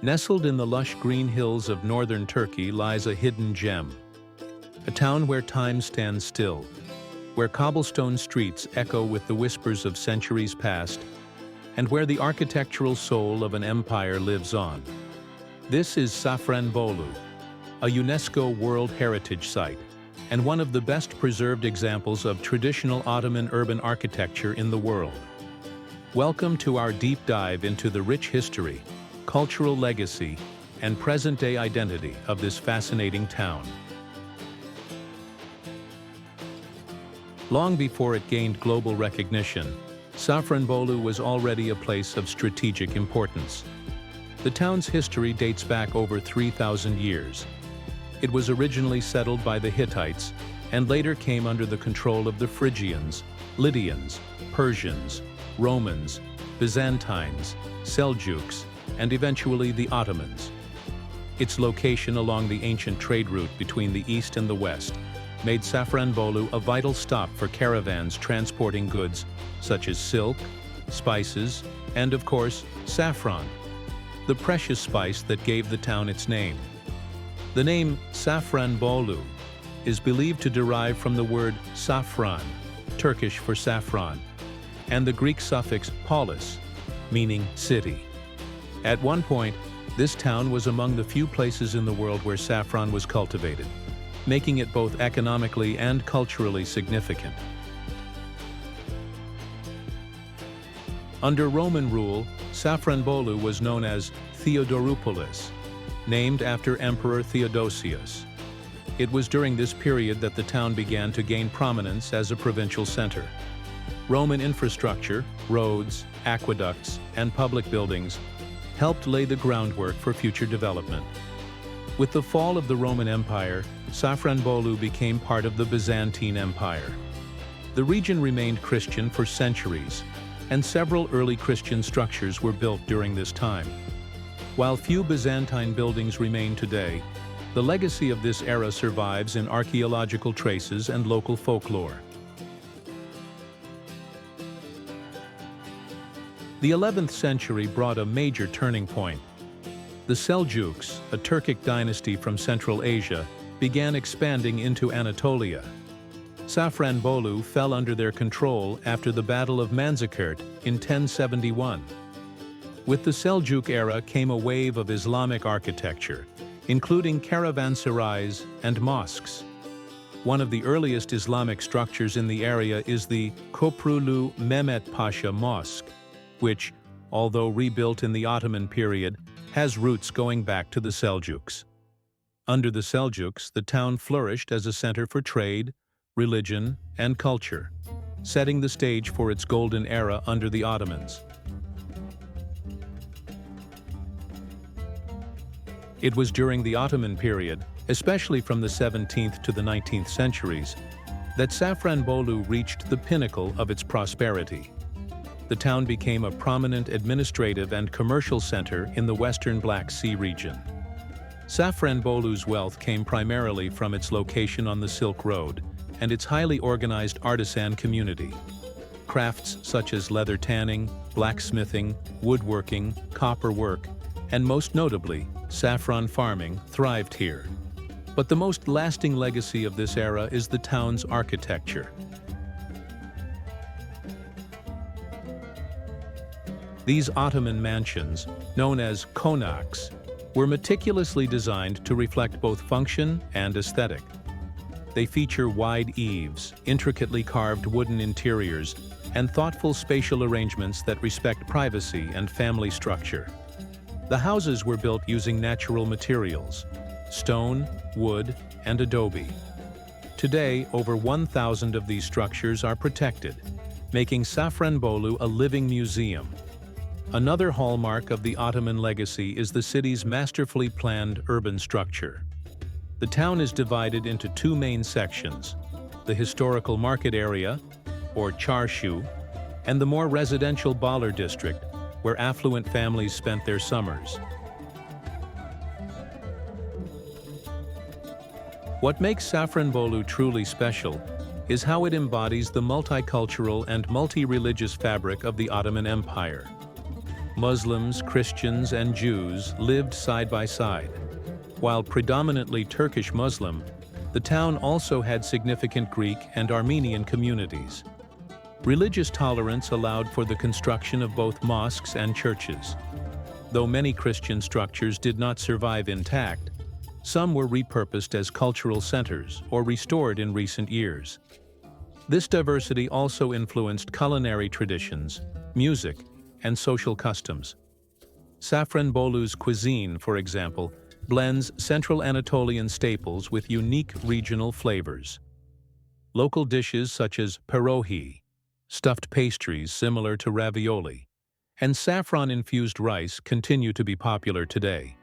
Nestled in the lush green hills of northern Turkey lies a hidden gem. A town where time stands still, where cobblestone streets echo with the whispers of centuries past, and where the architectural soul of an empire lives on. This is Safranbolu, a UNESCO World Heritage Site, and one of the best preserved examples of traditional Ottoman urban architecture in the world. Welcome to our deep dive into the rich history, cultural legacy, and present-day identity of this fascinating town. Long before it gained global recognition, Safranbolu was already a place of strategic importance. The town's history dates back over 3,000 years. It was originally settled by the Hittites and later came under the control of the Phrygians, Lydians, Persians, Romans, Byzantines, Seljuks, and eventually the Ottomans. Its location along the ancient trade route between the east and the west made Safranbolu a vital stop for caravans transporting goods such as silk, spices, and of course, saffron, the precious spice that gave the town its name. The name Safranbolu is believed to derive from the word saffron, Turkish for saffron, and the Greek suffix polis, meaning city. At one point, this town was among the few places in the world where saffron was cultivated, making it both economically and culturally significant. Under Roman rule, Safranbolu was known as Theodoroupolis, named after Emperor Theodosius. It was during this period that the town began to gain prominence as a provincial center. Roman infrastructure, roads, aqueducts, and public buildings helped lay the groundwork for future development. With the fall of the Roman Empire, Safranbolu became part of the Byzantine Empire. The region remained Christian for centuries, and several early Christian structures were built during this time. While few Byzantine buildings remain today, the legacy of this era survives in archaeological traces and local folklore. The 11th century brought a major turning point. The Seljuks, a Turkic dynasty from Central Asia, began expanding into Anatolia. Safranbolu fell under their control after the Battle of Manzikert in 1071. With the Seljuk era came a wave of Islamic architecture, including caravanserais and mosques. One of the earliest Islamic structures in the area is the Köprülü Mehmet Pasha Mosque, which, although rebuilt in the Ottoman period, has roots going back to the Seljuks. Under the Seljuks, the town flourished as a center for trade, religion, and culture, setting the stage for its golden era under the Ottomans. It was during the Ottoman period, especially from the 17th to the 19th centuries, that Safranbolu reached the pinnacle of its prosperity. The town became a prominent administrative and commercial center in the western Black Sea region. Safranbolu's wealth came primarily from its location on the Silk Road and its highly organized artisan community. Crafts such as leather tanning, blacksmithing, woodworking, copper work, and most notably, saffron farming thrived here. But the most lasting legacy of this era is the town's architecture. These Ottoman mansions, known as konaks, were meticulously designed to reflect both function and aesthetic. They feature wide eaves, intricately carved wooden interiors, and thoughtful spatial arrangements that respect privacy and family structure. The houses were built using natural materials: stone, wood, and adobe. Today, over 1,000 of these structures are protected, making Safranbolu a living museum. Another hallmark of the Ottoman legacy is the city's masterfully planned urban structure. The town is divided into two main sections: the historical market area, or Çarşı, and the more residential Bağlar district, where affluent families spent their summers. What makes Safranbolu truly special is how it embodies the multicultural and multi-religious fabric of the Ottoman Empire. Muslims, Christians, and Jews lived side by side. While predominantly Turkish Muslim, the town also had significant Greek and Armenian communities. Religious tolerance allowed for the construction of both mosques and churches. Though many Christian structures did not survive intact, some were repurposed as cultural centers or restored in recent years. This diversity also influenced culinary traditions, music, and social customs. Safranbolu's cuisine, for example, blends Central Anatolian staples with unique regional flavors. Local dishes such as pierogi, stuffed pastries similar to ravioli, and saffron-infused rice continue to be popular today.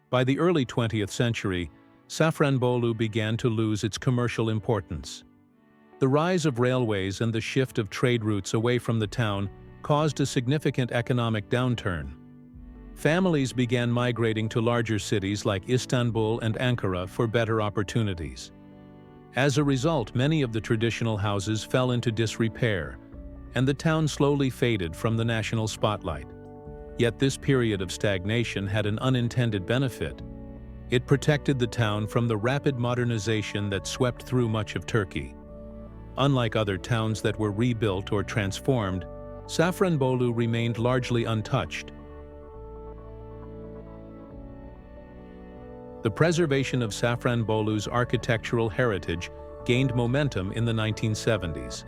By the early 20th century, Safranbolu began to lose its commercial importance. The rise of railways and the shift of trade routes away from the town caused a significant economic downturn. Families began migrating to larger cities like Istanbul and Ankara for better opportunities. As a result, many of the traditional houses fell into disrepair, and the town slowly faded from the national spotlight. Yet this period of stagnation had an unintended benefit. It protected the town from the rapid modernization that swept through much of Turkey. Unlike other towns that were rebuilt or transformed, Safranbolu remained largely untouched. The preservation of Safranbolu's architectural heritage gained momentum in the 1970s.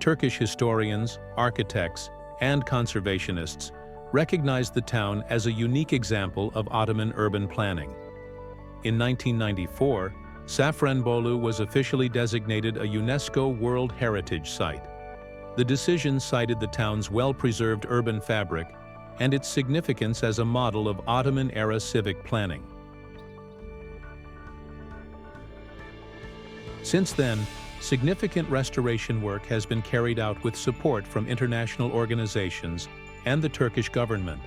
Turkish historians, architects, and conservationists recognized the town as a unique example of Ottoman urban planning. In 1994, Safranbolu was officially designated a UNESCO World Heritage Site. The decision cited the town's well-preserved urban fabric and its significance as a model of Ottoman-era civic planning. Since then, significant restoration work has been carried out with support from international organizations and the Turkish government.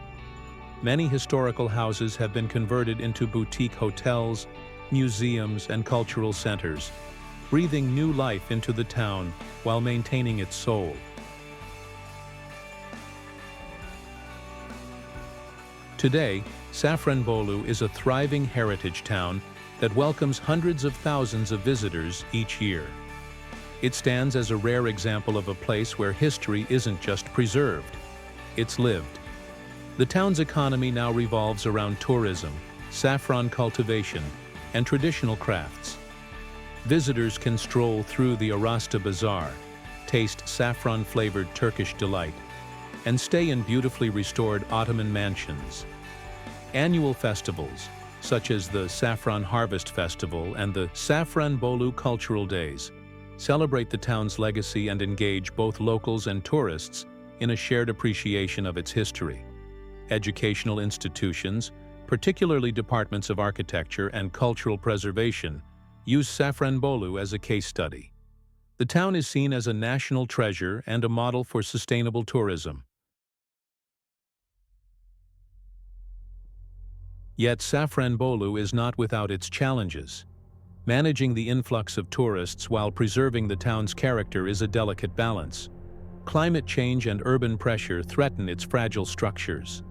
Many historical houses have been converted into boutique hotels, museums, and cultural centers, breathing new life into the town while maintaining its soul. Today, Safranbolu is a thriving heritage town that welcomes hundreds of thousands of visitors each year. It stands as a rare example of a place where history isn't just preserved, it's lived. The town's economy now revolves around tourism, saffron cultivation, and traditional crafts. Visitors can stroll through the Arasta Bazaar, taste saffron-flavored Turkish delight, and stay in beautifully restored Ottoman mansions. Annual festivals, such as the Saffron Harvest Festival and the Safranbolu Cultural Days, celebrate the town's legacy and engage both locals and tourists in a shared appreciation of its history. Educational institutions, particularly departments of architecture and cultural preservation, use Safranbolu as a case study. The town is seen as a national treasure and a model for sustainable tourism. Yet Safranbolu is not without its challenges. Managing the influx of tourists while preserving the town's character is a delicate balance. Climate change and urban pressure threaten its fragile structures.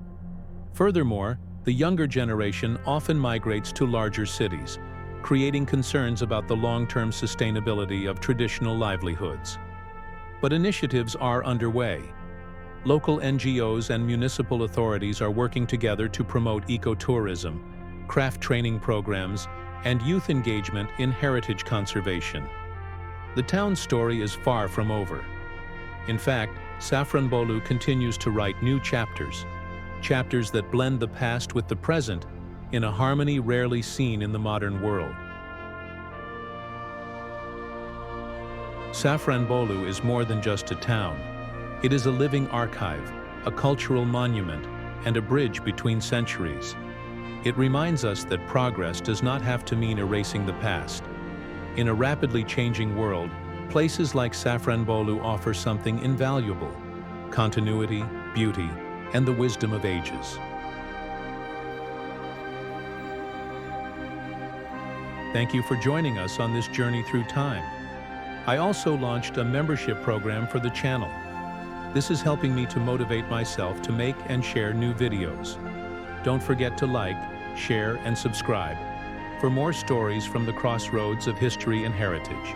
Furthermore, the younger generation often migrates to larger cities, creating concerns about the long-term sustainability of traditional livelihoods. But initiatives are underway. Local NGOs and municipal authorities are working together to promote ecotourism, craft training programs, and youth engagement in heritage conservation. The town's story is far from over. In fact, Safranbolu continues to write new chapters that blend the past with the present in a harmony rarely seen in the modern world. Safranbolu is more than just a town. It is a living archive, a cultural monument, and a bridge between centuries. It reminds us that progress does not have to mean erasing the past. In a rapidly changing world, places like Safranbolu offer something invaluable: continuity, beauty, and the wisdom of ages. Thank you for joining us on this journey through time. I also launched a membership program for the channel. This is helping me to motivate myself to make and share new videos. Don't forget to like, share, and subscribe for more stories from the crossroads of history and heritage.